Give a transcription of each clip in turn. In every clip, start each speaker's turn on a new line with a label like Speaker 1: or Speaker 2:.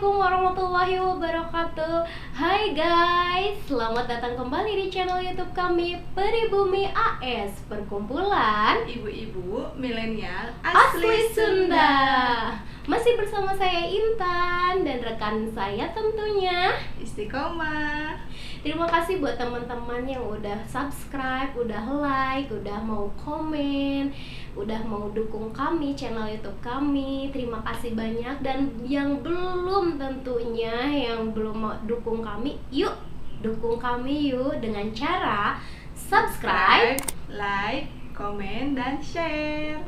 Speaker 1: Assalamualaikum warahmatullahi wabarakatuh. Hai guys, selamat datang kembali di channel YouTube kami Peribumi AS, perkumpulan
Speaker 2: ibu-ibu milenial
Speaker 1: asli Sunda. Masih bersama saya Intan dan rekan saya tentunya
Speaker 2: Istiqomah.
Speaker 1: Terima kasih buat teman-teman yang udah subscribe, udah like, udah mau komen, udah mau dukung kami, channel YouTube kami. Terima kasih banyak. Dan yang belum tentunya, yang belum mau dukung kami, yuk dukung kami yuk dengan cara subscribe,
Speaker 2: like, komen, dan share.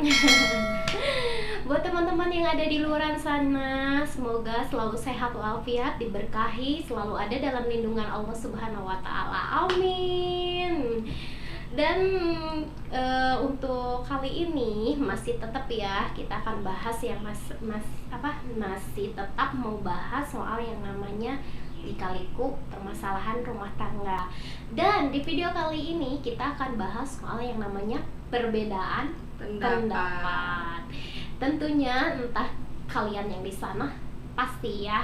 Speaker 1: Buat teman-teman yang ada di luar sana, semoga selalu sehat walafiat, diberkahi, selalu ada dalam lindungan Allah Subhanahu wa taala. Amin. Dan untuk kali ini masih tetap ya, kita akan bahas yang masih tetap mau bahas soal yang namanya lika-liku permasalahan rumah tangga. Dan di video kali ini kita akan bahas soal yang namanya perbedaan pendapat. Tentunya entah kalian yang di sana pasti ya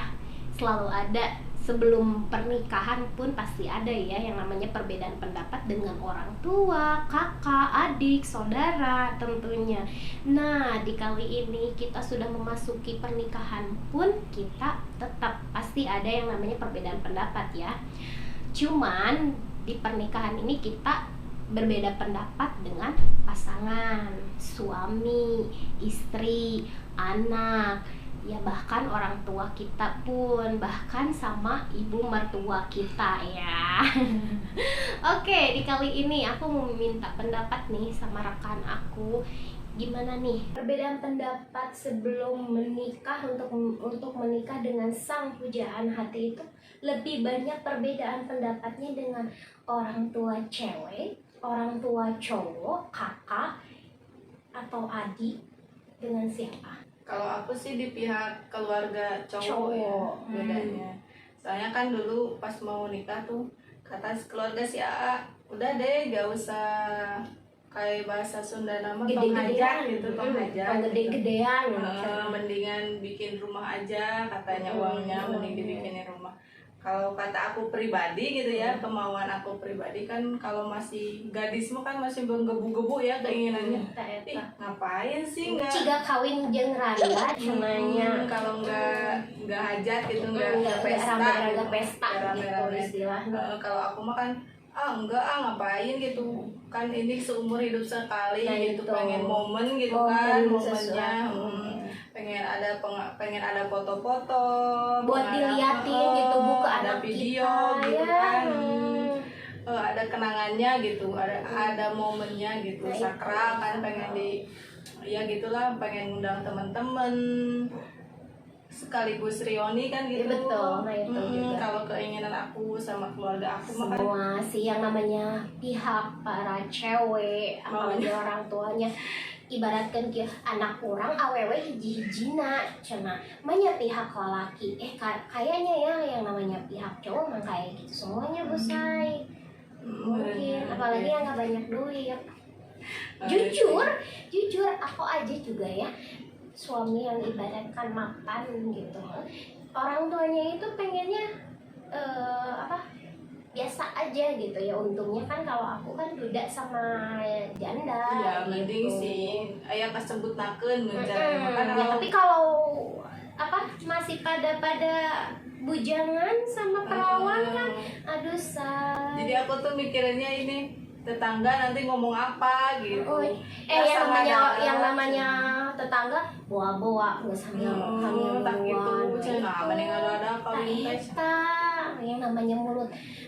Speaker 1: selalu ada, sebelum pernikahan pun pasti ada ya yang namanya perbedaan pendapat dengan orang tua, kakak, adik, saudara tentunya. Nah, di kali ini kita sudah memasuki pernikahan pun kita tetap pasti ada yang namanya perbedaan pendapat ya. Cuman di pernikahan ini kita berbeda pendapat dengan pasangan, suami, istri, anak, ya bahkan orang tua kita pun, bahkan sama ibu mertua kita ya. Oke, di kali ini aku mau minta pendapat nih sama rekan aku. Gimana nih perbedaan pendapat sebelum menikah, untuk menikah dengan sang pujaan hati itu lebih banyak perbedaan pendapatnya dengan orang tua cewek, orang tua cowok, kakak, atau adik, dengan siapa?
Speaker 2: Kalau aku sih di pihak keluarga cowok. Ya bedanya. Soalnya kan dulu pas mau nikah tuh kata keluarga si AA, udah deh gak usah kayak bahasa Sunda nama tong hajat gitu, tong hajat
Speaker 1: gede-gedean
Speaker 2: mendingan bikin rumah aja katanya, uangnya mending dibikinin rumah. Kalau kata aku pribadi gitu ya, kemauan aku pribadi kan, kalau masih gadis mah kan masih menggebu-gebu ya keinginannya. Ngapain sih nggak
Speaker 1: ciga kawin jeung randa cenanya.
Speaker 2: Kalau nggak hajat gitu, nggak pesta
Speaker 1: rame-rame pesta gitu
Speaker 2: rame-rame
Speaker 1: istilahnya.
Speaker 2: kalau aku mah kan ngapain gitu kan, ini seumur hidup sekali
Speaker 1: Nah,
Speaker 2: gitu,
Speaker 1: itu.
Speaker 2: pengen momen gitu kan, momennya pengen ada foto-foto
Speaker 1: buat diliatin gitu, buka
Speaker 2: ada
Speaker 1: anak
Speaker 2: video
Speaker 1: kita,
Speaker 2: gitu
Speaker 1: ya.
Speaker 2: kan. Ada kenangannya gitu, ada momennya gitu,
Speaker 1: Nah,
Speaker 2: sakral kan, pengen ya gitulah, pengen ngundang teman-teman sekaligus reuni kan gitu.
Speaker 1: Ya, betul. Nah, itu juga.
Speaker 2: Kalau keinginan aku sama keluarga aku mah
Speaker 1: Semua sih yang namanya pihak para cewek, apalagi orang tuanya, ibaratkan ke anak orang awewe hiji-hijina cenah banyak pihak lelaki, kayaknya ya yang namanya pihak cowok mah kayak gitu semuanya busai. Mungkin apalagi yang gak banyak duit. Jujur aku aja juga ya, suami yang ibaratkan mapan gitu, orang tuanya itu pengennya biasa aja gitu ya. Untungnya kan kalau aku kan duda sama janda
Speaker 2: ya
Speaker 1: gitu.
Speaker 2: mending sih aya kasebut nakeun
Speaker 1: Tapi kalau masih pada bujangan sama perawan kan, aduh
Speaker 2: jadi aku tuh mikirinnya ini tetangga nanti ngomong apa gitu.
Speaker 1: yang namanya tetangga bawa nggak sambil
Speaker 2: tak gitu cenah mending ada kawin teh.
Speaker 1: Yang namanya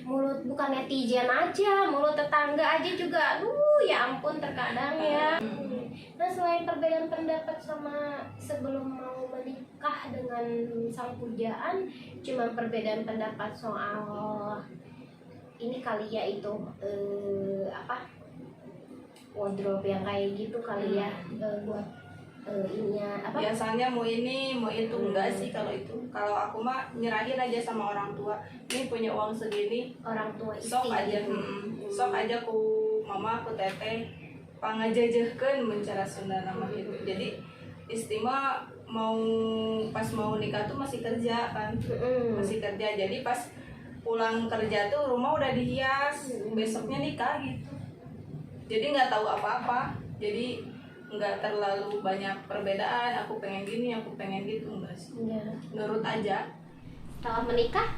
Speaker 1: mulut bukan netizen aja, mulut tetangga aja juga, aduh ya ampun terkadang ya. Nah, selain perbedaan pendapat sama sebelum mau menikah dengan sang pujaan, cuma perbedaan pendapat soal ini kali ya, itu wardrobe yang kayak gitu kali ya, buat ininya
Speaker 2: biasanya mau ini mau itu. Enggak sih kalau itu, kalau aku mah nyerahin aja sama orang tua, ini punya uang segini,
Speaker 1: orang tua istri
Speaker 2: sok aja
Speaker 1: gitu.
Speaker 2: sok aja ku mama ku teteh pangajajehkeun mencara Sunda nama gitu. Jadi istimewa pas mau nikah tuh masih kerja kan, masih kerja, jadi pas pulang kerja tuh rumah udah dihias, besoknya nikah gitu. Jadi nggak tahu apa-apa, jadi nggak terlalu banyak perbedaan, aku pengen gini, aku pengen gitu, enggak sih. Nurut aja.
Speaker 1: Setelah menikah?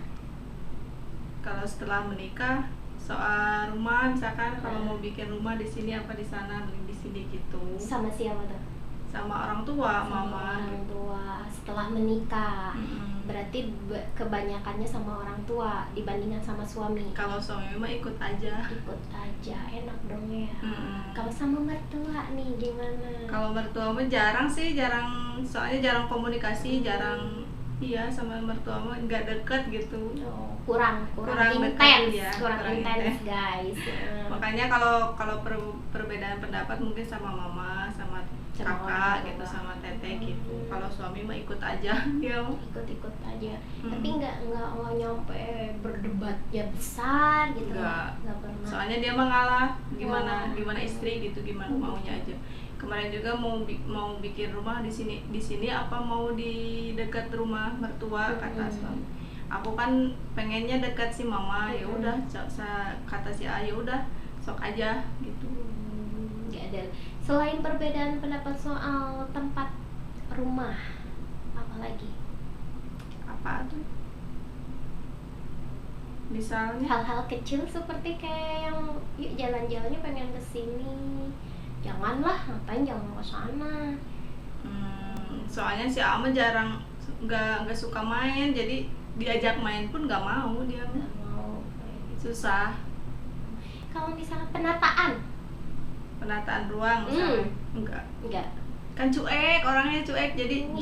Speaker 2: Kalau setelah menikah, soal rumah misalkan kalau mau bikin rumah di sini apa di sana, di sini gitu.
Speaker 1: Sama siapa tuh?
Speaker 2: Sama orang tua,
Speaker 1: sama
Speaker 2: mama.
Speaker 1: Orang tua setelah menikah. Berarti kebanyakannya sama orang tua dibandingkan sama suami.
Speaker 2: Kalau suami mah ikut aja.
Speaker 1: Ikut aja, enak dong ya. Kalau sama mertua nih gimana?
Speaker 2: Kalau mertua mah jarang sih, soalnya jarang komunikasi, jarang. Iya, sama mertua mah nggak deket gitu.
Speaker 1: Kurang intens ya, kurang intens guys.
Speaker 2: Makanya kalau perbedaan pendapat mungkin sama mama, sama kakak gitu, sama teteh gitu. Kalau suami mah ikut aja, ya
Speaker 1: ikut aja. Tapi nggak nyampe berdebat ya besar gitu. Nggak pernah.
Speaker 2: Soalnya dia mah ngalah, gimana istri gitu, gimana maunya aja. Kemarin juga mau bikin rumah di sini apa mau di dekat rumah mertua, kata suami. Aku kan pengennya dekat si mama, ya udah kata si A, ya udah sok aja gitu.
Speaker 1: Nggak ada. Selain perbedaan pendapat soal tempat rumah, apa lagi?
Speaker 2: Apa tuh? Misalnya
Speaker 1: hal-hal kecil seperti kayak yang yuk jalan-jalannya pengen kesini, janganlah ngapain jangan ke sana.
Speaker 2: Soalnya si Ama jarang nggak suka main, jadi diajak main pun nggak mau, dia
Speaker 1: nggak mau.
Speaker 2: Susah.
Speaker 1: Kalau misalnya penataan
Speaker 2: ruang enggak kan cuek, orangnya cuek, jadi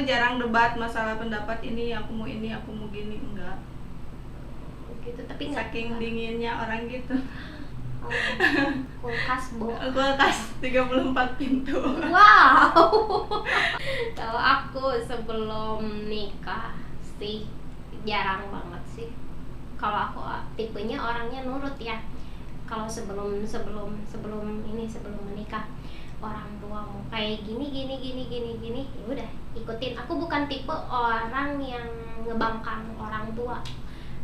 Speaker 2: jarang debat masalah pendapat ini aku mau gini, enggak
Speaker 1: gitu. Tapi
Speaker 2: saking dinginnya orang gitu.
Speaker 1: Kulkas
Speaker 2: 34 pintu.
Speaker 1: Wow. Kalau aku sebelum nikah sih jarang banget sih. Kalau aku tipenya orangnya nurut ya. Kalau sebelum menikah, orang tua mau kayak gini, ya udah ikutin. Aku bukan tipe orang yang ngebangkang orang tua.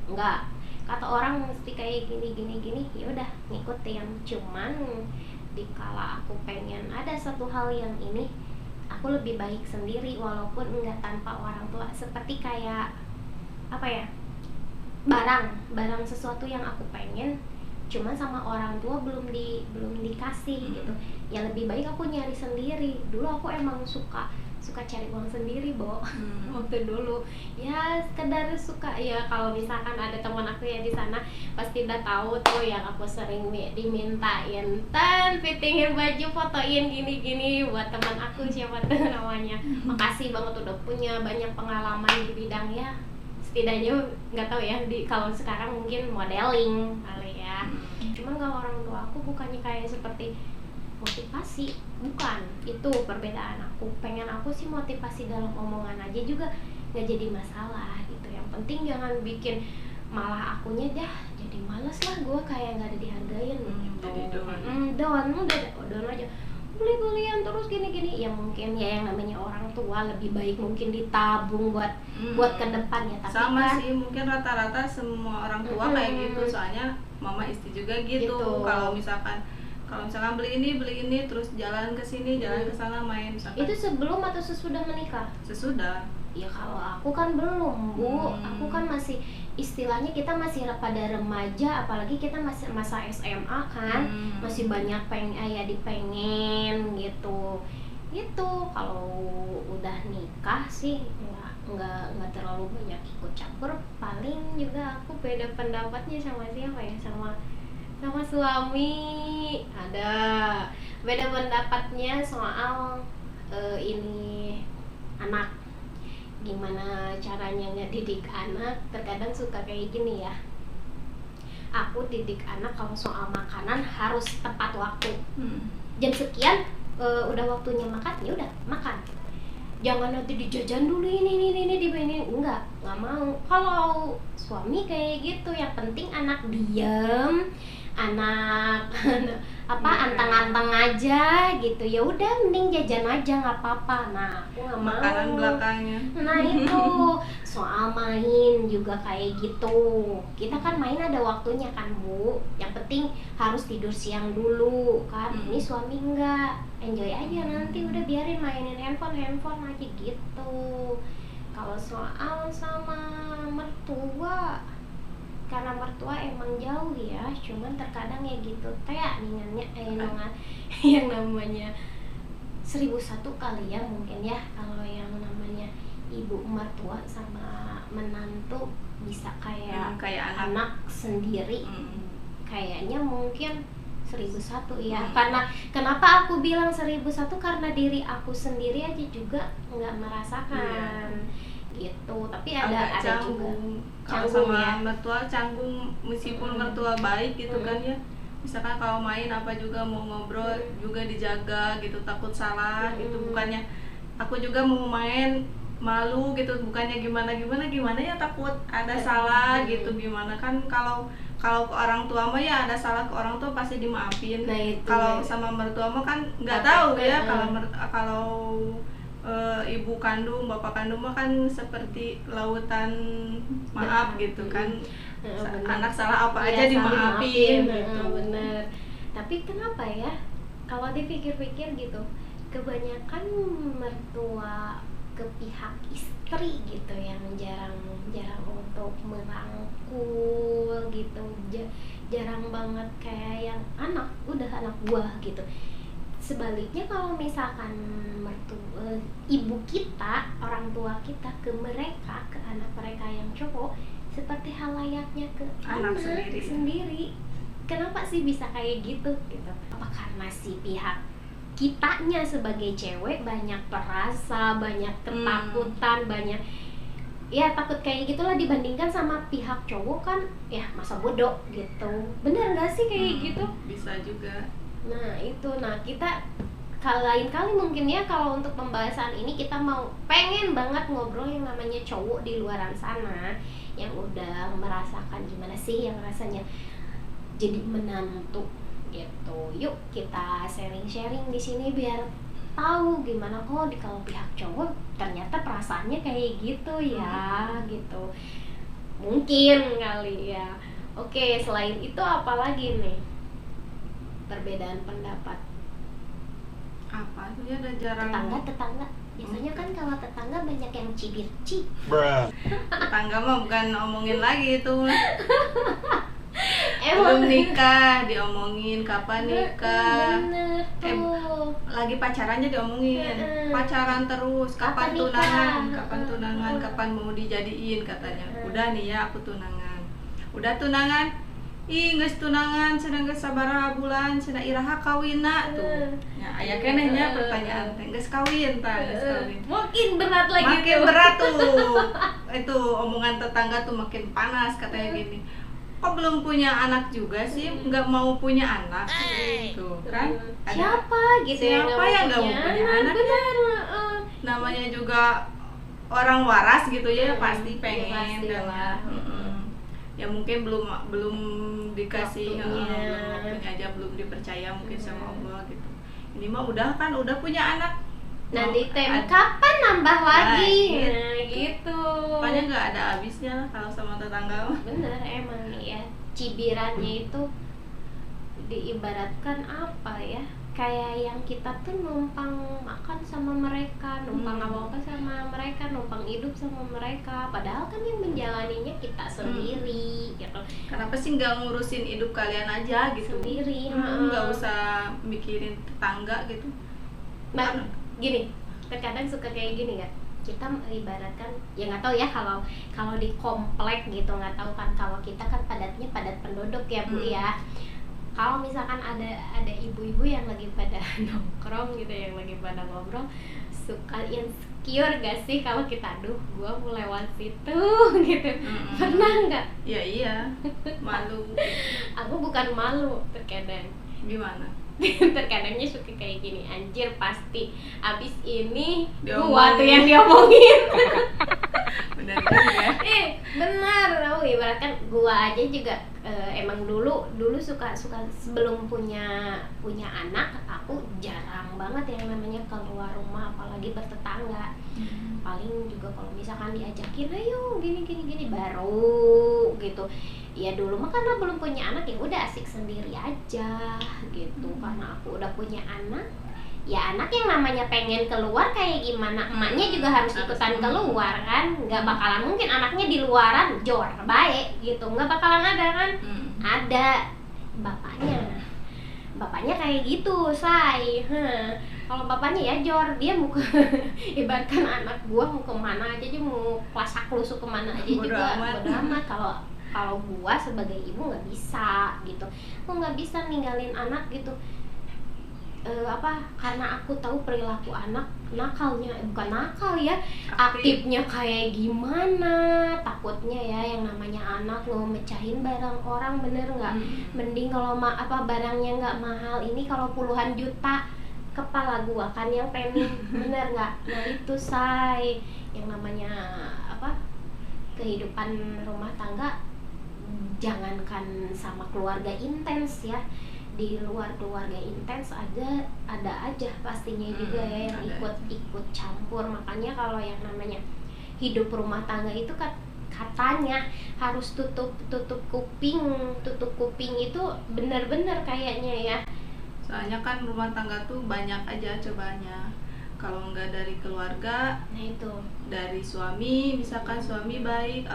Speaker 1: Enggak. Kata orang mesti kayak gini, ya udah ngikutin. Cuman dikala aku pengen ada satu hal yang ini, aku lebih baik sendiri walaupun enggak tanpa orang tua. Seperti kayak apa ya, barang sesuatu yang aku pengen cuman sama orang tua belum dikasih gitu, ya lebih baik aku nyari sendiri. Dulu aku emang suka cari uang sendiri, waktu dulu ya sekedar suka ya. Kalau misalkan ada teman aku ya di sana pasti udah tahu tuh yang aku sering dimintain fittingin baju, fotoin gini buat teman aku, siapa tuh namanya. Makasih banget udah punya banyak pengalaman di bidang ya, setidaknya nggak tahu ya kalau sekarang mungkin modeling kali ya. Cuman kalau orang tua aku bukannya kayak seperti motivasi, bukan. Itu perbedaan aku. Pengen aku sih motivasi dalam omongan aja juga nggak jadi masalah gitu. Yang penting jangan bikin malah akunya jadi males lah, gue kayak nggak ada dihargain.
Speaker 2: Jadi
Speaker 1: doan aja, beli-belian terus gini. Ya mungkin ya yang namanya orang tua lebih baik mungkin ditabung buat ke depan ya. Tapi
Speaker 2: sama
Speaker 1: kan,
Speaker 2: sih, mungkin rata-rata semua orang tua kayak gitu. Soalnya mama istri juga gitu. Kalau misalkan beli ini terus jalan ke sini, jalan ke sana main misalkan.
Speaker 1: Itu sebelum atau sesudah menikah?
Speaker 2: Sesudah.
Speaker 1: Ya kalau aku kan belum, Bu. Aku kan masih, istilahnya kita masih pada remaja, apalagi kita masih masa SMA kan. Masih banyak dipengen gitu. Itu kalau udah nikah sih nggak terlalu banyak ikut campur. Paling juga aku beda pendapatnya sama siapa ya, sama suami. Ada beda pendapatnya soal ini anak, gimana caranya ngedidik anak. Terkadang suka kayak gini ya, aku didik anak kalau soal makanan harus tepat waktu. Jam sekian udah waktunya makan, ya udah makan. Jangan nanti dijajan dulu ini enggak mau. Kalau suami kayak gitu, yang penting anak diam, anak anteng-anteng aja gitu, ya udah mending jajan aja nggak apa-apa. Nah aku nggak mau.
Speaker 2: Makanan belakangnya.
Speaker 1: Nah itu soal main juga kayak gitu, kita kan main ada waktunya kan Bu, yang penting harus tidur siang dulu kan. Ini suami enggak, enjoy aja nanti, udah biarin mainin handphone aja gitu. Kalau soal sama mertua, karena mertua emang jauh ya, cuman terkadang ya gitu teh ningannya yang namanya 1001 kali ya mungkin ya, kalau yang namanya ibu mertua sama menantu bisa kayak anak sendiri. Kayaknya mungkin 1001 ya. Karena kenapa aku bilang 1001, karena diri aku sendiri aja juga nggak merasakan gitu. Tapi ada juga
Speaker 2: kalau sama mertua canggung, meskipun mertua baik gitu kan ya, misalkan kalau main apa juga mau ngobrol juga dijaga gitu, takut salah gitu. Bukannya aku juga mau main malu gitu, bukannya gimana ya, takut ada salah gitu. Gimana kan kalau ke orang tua mah ya ada salah ke orang tua pasti dimaafin. Kalau sama mertua mah kan nggak tahu ya. Kalau ibu kandung, bapak kandung mah kan seperti lautan maaf gitu kan. Anak salah apa aja dimaafin gitu.
Speaker 1: Bener. Tapi kenapa ya kalau dipikir-pikir gitu, kebanyakan mertua ke pihak istri gitu yang jarang untuk merangkul gitu, jarang banget kayak yang anak buah gitu. Sebaliknya kalau misalkan ibu kita, orang tua kita ke mereka, ke anak mereka yang cowok, seperti hal layaknya ke anak sendiri. Kenapa sih bisa kayak gitu? Apa karena si pihak kitanya sebagai cewek banyak perasa, banyak ketakutan, banyak ya takut kayak gitulah, dibandingkan sama pihak cowok kan ya masa bodoh gitu. Bener nggak sih kayak gitu?
Speaker 2: Bisa juga.
Speaker 1: Nah itu, kita lain kali mungkin ya kalau untuk pembahasan ini kita pengen banget ngobrol yang namanya cowok di luaran sana yang udah merasakan gimana sih yang rasanya jadi menantu gitu. Yuk kita sharing-sharing di sini biar tahu gimana kalau pihak cowok ternyata perasaannya kayak gitu ya gitu. Mungkin kali ya. Oke, selain itu apa lagi nih perbedaan pendapat?
Speaker 2: Apa tuh ya, ada jarang
Speaker 1: tetangga biasanya kan kalau tetangga banyak yang cibir-cib.
Speaker 2: Tetangga mah bukan omongin lagi itu. Belum nikah diomongin kapan nikah.
Speaker 1: Bener tuh.
Speaker 2: Lagi pacarannya diomongin. Pacaran terus, kapan tunangan, kapan mau dijadiin katanya. Udah nih ya aku tunangan. Udah tunangan. Ih, geus tunangan sedang geus sabaraha bulan cenah iraha kawinna tuh. Ya aya keneh nya pertanyaan teh geus kawin tah, geus kawin.
Speaker 1: Makin berat lagi.
Speaker 2: Makin berat tuh. Itu omongan tetangga tuh makin panas katanya gini. Kok belum punya anak juga sih, nggak mau punya anak gitu kan?
Speaker 1: Siapa gitu
Speaker 2: yang nggak mau punya anak?
Speaker 1: Benar.
Speaker 2: Namanya juga orang waras gitu ya, pasti pengen.
Speaker 1: Ya,
Speaker 2: ya mungkin belum dikasih
Speaker 1: waktunya
Speaker 2: aja, belum dipercaya mungkin sama Allah gitu. Ini mah udah punya anak.
Speaker 1: Nanti kapan nambah lagi? Nah, gitu.
Speaker 2: Pokoknya nggak ada habisnya lah kalau sama tetangga.
Speaker 1: Bener emang ya, cibirannya itu diibaratkan apa ya? Kayak yang kita tuh numpang makan sama mereka, numpang apa-apa sama mereka, numpang hidup sama mereka. Padahal kan yang menjalaninya kita sendiri gitu.
Speaker 2: Kenapa sih nggak ngurusin hidup kalian aja gitu?
Speaker 1: Sendiri.
Speaker 2: Nggak usah mikirin tetangga gitu.
Speaker 1: Nah, gini, terkadang suka kayak gini ya. Kita ibaratkan, ya nggak tahu ya kalau di komplek gitu, nggak tahu kan, kalau kita kan padat penduduk ya Bu ya. Kalau misalkan ada ibu-ibu yang lagi pada nongkrong gitu, yang lagi pada ngobrol, suka insecure gak sih kalau kita, aduh gua mau lewat situ gitu. Pernah nggak?
Speaker 2: Ya iya, malu.
Speaker 1: Aku bukan malu, terkadang.
Speaker 2: Gimana?
Speaker 1: Terkadangnya suka kayak gini, anjir pasti abis ini gua tuh yang diomongin.
Speaker 2: bener juga.
Speaker 1: Benar. Oh, ibaratkan gua aja juga emang dulu suka sebelum punya anak, aku jarang banget yang namanya keluar rumah, apalagi bertetangga. Paling juga kalau misalkan diajakin, ayo gini baru gitu. Ya dulu mah karena belum punya anak, ya udah asik sendiri aja gitu. Karena aku udah punya anak, ya anak yang namanya pengen keluar kayak gimana, emaknya juga harus ikutan keluar kan. Nggak bakalan mungkin anaknya di luaran jor baik gitu, nggak bakalan ada kan. Ada bapaknya kayak gitu, say. Kalau bapaknya ya jor, dia mau ke ibaratkan anak gua mau kemana aja, dia mau klasak lusuk kemana aja
Speaker 2: Bodo
Speaker 1: juga
Speaker 2: amat.
Speaker 1: bodo amat. Kalau gua sebagai ibu nggak bisa gitu, gua nggak bisa ninggalin anak gitu. Karena aku tahu perilaku anak, nakalnya bukan nakal ya, aktifnya kayak gimana. Takutnya ya yang namanya anak mau mecahin barang orang, bener nggak? Mending kalau barangnya nggak mahal, ini kalau puluhan juta kepala gua kan yang pengen, bener nggak? Nah itu say, yang namanya kehidupan rumah tangga, jangankan sama keluarga intens ya, di luar keluarga intens ada aja pastinya juga ya yang ikut campur. Makanya kalau yang namanya hidup rumah tangga itu katanya harus tutup kuping itu benar-benar kayaknya ya.
Speaker 2: Soalnya kan rumah tangga tuh banyak aja cobaannya. Kalau nggak dari keluarga,
Speaker 1: Nah itu
Speaker 2: dari suami, misalkan suami baik,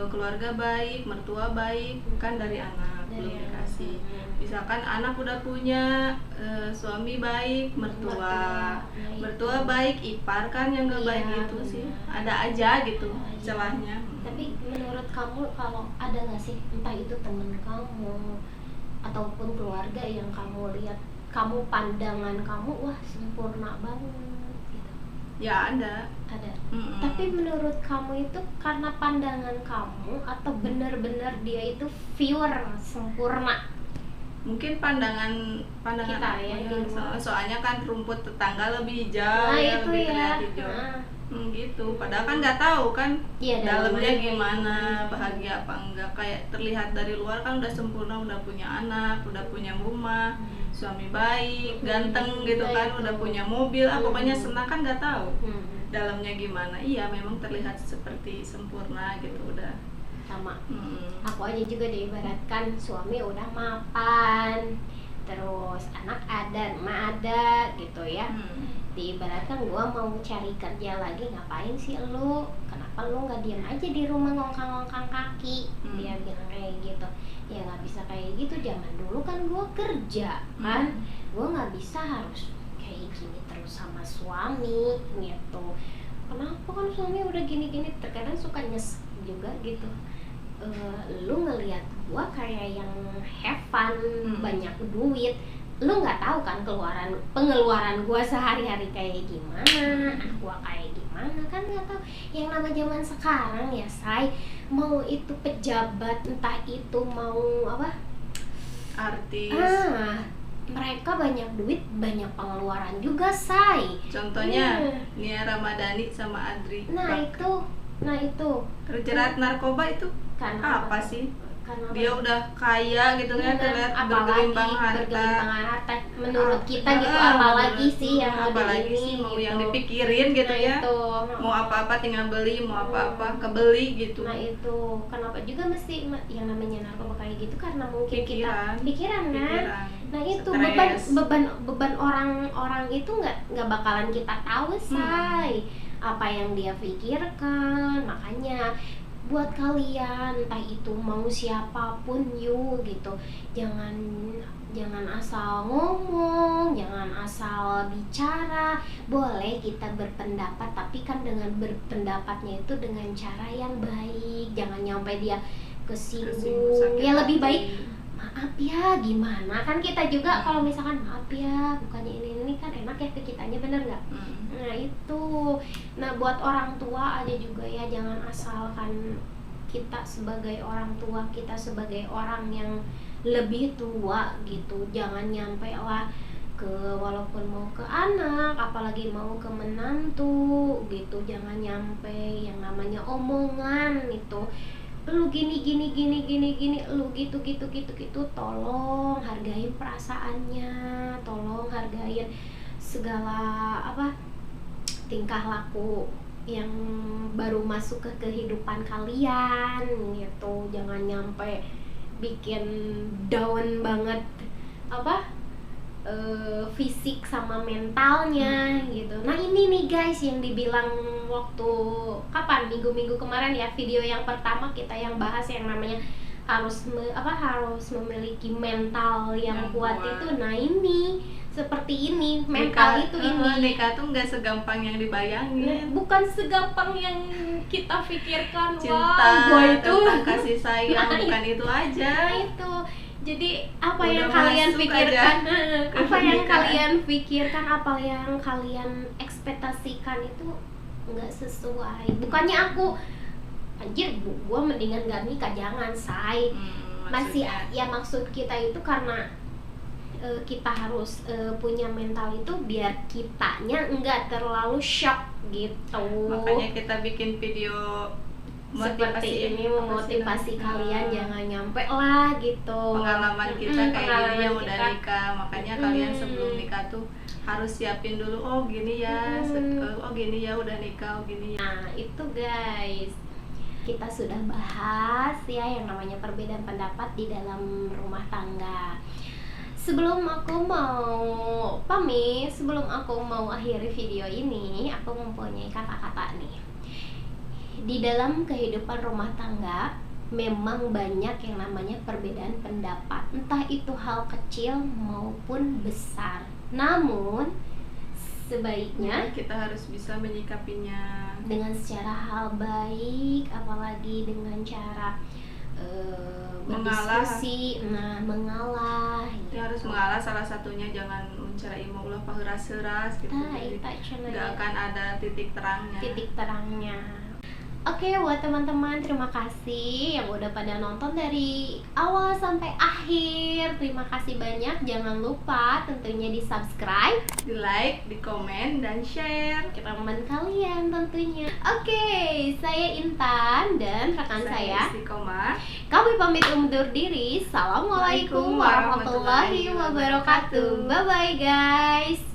Speaker 2: keluarga baik, mertua baik, kan dari anak belum dikasih. Misalkan anak udah punya suami baik, mertua baik, ipar kan yang nggak baik itu
Speaker 1: bener.
Speaker 2: sih ada aja gitu celahnya.
Speaker 1: Tapi menurut kamu, kalau ada nggak sih, entah itu temen kamu ataupun keluarga yang kamu lihat, pandangan kamu wah sempurna banget gitu?
Speaker 2: Ya ada.
Speaker 1: Tapi menurut kamu itu karena pandangan kamu atau benar-benar dia itu pure sempurna?
Speaker 2: Mungkin pandangan
Speaker 1: Kita
Speaker 2: aku
Speaker 1: ya,
Speaker 2: ya. Soalnya kan rumput tetangga lebih hijau,
Speaker 1: Nah
Speaker 2: ya,
Speaker 1: itu
Speaker 2: lebih
Speaker 1: ya.
Speaker 2: terlihat hijau. Gitu. Padahal kan nggak tahu kan
Speaker 1: Iya,
Speaker 2: dalamnya
Speaker 1: dalamnya
Speaker 2: gimana,
Speaker 1: kayak
Speaker 2: bahagia apa enggak. Kayak terlihat dari luar kan udah sempurna, udah punya anak, udah punya rumah, suami baik, ganteng gitu kan, udah punya mobil, pokoknya senang, kan nggak tahu dalamnya gimana. Iya, memang terlihat seperti sempurna gitu udah.
Speaker 1: Sama. Aku aja juga diibaratkan suami udah mapan, terus anak ada, emak ada gitu ya. Diibaratkan gua mau cari kerja lagi, ngapain sih lu? Kenapa lu nggak diam aja di rumah ngongkang-ngongkang kaki? Dia bilang kayak gitu. Ya nggak bisa kayak gitu, zaman dulu kan gua kerja kan, gua nggak bisa harus kayak gini terus sama suami gitu. Kenapa kan suami udah gini-gini, terkadang suka nyesek juga gitu. Lu ngelihat gua kayak yang have fun, banyak duit, lu nggak tahu kan pengeluaran gua sehari-hari kayak gimana, gua kayak gimana kan nggak tahu. Yang nama zaman sekarang ya say, mau itu pejabat, entah itu mau
Speaker 2: artis,
Speaker 1: mereka banyak duit, banyak pengeluaran juga say.
Speaker 2: contohnya Nia Ramadhani sama Adri.
Speaker 1: Nah itu
Speaker 2: terjerat narkoba itu
Speaker 1: karena
Speaker 2: apa sih?
Speaker 1: Karena
Speaker 2: Dia udah kaya gitu kan, terlihat bergelimpang harta.
Speaker 1: Menurut kita gitu, apalagi sih yang
Speaker 2: apalagi
Speaker 1: ini,
Speaker 2: sih mau
Speaker 1: gitu.
Speaker 2: yang dipikirin gitu
Speaker 1: Nah,
Speaker 2: ya.
Speaker 1: itu.
Speaker 2: Mau apa-apa tinggal beli, mau apa-apa kebeli gitu.
Speaker 1: Nah itu kenapa juga mesti yang namanya narkoba kayak gitu, karena mungkin
Speaker 2: Pikiran
Speaker 1: pikiran kan. Nah itu
Speaker 2: stres.
Speaker 1: beban orang itu nggak bakalan kita tahu say apa yang dia pikirkan. Makanya buat kalian, entah itu mau siapapun gitu, jangan asal ngomong, jangan asal bicara. Boleh kita berpendapat, tapi kan dengan berpendapatnya itu dengan cara yang baik, jangan nyampe dia kesinggung. Ya lebih baik maaf ya, gimana kan kita juga kalau misalkan maaf ya, bukannya ini kan enak ya ke kitanya, bener nggak? Nah itu, nah buat orang tua aja juga ya, jangan asalkan kita sebagai orang tua, kita sebagai orang yang lebih tua gitu, jangan nyampe lah walaupun mau ke anak, apalagi mau ke menantu gitu, jangan nyampe yang namanya omongan itu, lu gini gini gini gini gini, lu gitu gitu gitu gitu. Tolong hargain perasaannya, tolong hargain segala tingkah laku yang baru masuk ke kehidupan kalian gitu. Jangan nyampe bikin down banget fisik sama mentalnya gitu. Nah ini nih guys yang dibilang waktu kapan, minggu-minggu kemarin ya, video yang pertama kita yang bahas yang namanya harus memiliki mental yang kuat itu. Nah ini seperti ini, mental itu ini.
Speaker 2: Nikah tuh nggak segampang yang dibayangin.
Speaker 1: Bukan segampang yang kita pikirkan.
Speaker 2: Cinta,
Speaker 1: gua itu
Speaker 2: tentang kasih sayang, bukan itu aja.
Speaker 1: Nah itu. Jadi apa
Speaker 2: Udah
Speaker 1: yang kalian pikirkan, apa yang
Speaker 2: pernikahan.
Speaker 1: kalian pikirkan, apa yang kalian ekspektasikan itu nggak sesuai. Bukannya aku anjir gua mendingan gak nikah, jangan say. Masih ya maksud kita itu karena kita harus punya mental itu biar kitanya nggak terlalu shock gitu.
Speaker 2: Makanya kita bikin video
Speaker 1: seperti ini memotivasi kalian, jangan nyampe lah gitu
Speaker 2: pengalaman kita kayak
Speaker 1: pengalaman
Speaker 2: gini yang udah
Speaker 1: kita.
Speaker 2: nikah. Makanya kalian sebelum nikah tuh harus siapin dulu, oh gini ya, oh gini ya udah nikah, oh gini ya.
Speaker 1: Nah itu guys, kita sudah bahas ya yang namanya perbedaan pendapat di dalam rumah tangga. Sebelum aku mau pamit, sebelum aku mau akhiri video ini, aku mempunyai kata-kata nih. Di dalam kehidupan rumah tangga memang banyak yang namanya perbedaan pendapat, entah itu hal kecil maupun besar. Namun sebaiknya
Speaker 2: kita harus bisa menyikapinya
Speaker 1: dengan secara hal baik, apalagi dengan cara berdiskusi, mengalah.
Speaker 2: Gitu. Harus mengalah, salah satunya jangan mencari ulah paheras-heras gitu. Nggak akan ada titik terangnya.
Speaker 1: Oke, buat teman-teman terima kasih yang udah pada nonton dari awal sampai akhir. Terima kasih banyak. Jangan lupa tentunya di subscribe,
Speaker 2: di like, di komen, dan share
Speaker 1: ke teman kalian tentunya. Oke, saya Intan dan rekan saya
Speaker 2: Istiqomah.
Speaker 1: Kami pamit undur diri. Assalamualaikum warahmatullahi wabarakatuh. Bye bye guys.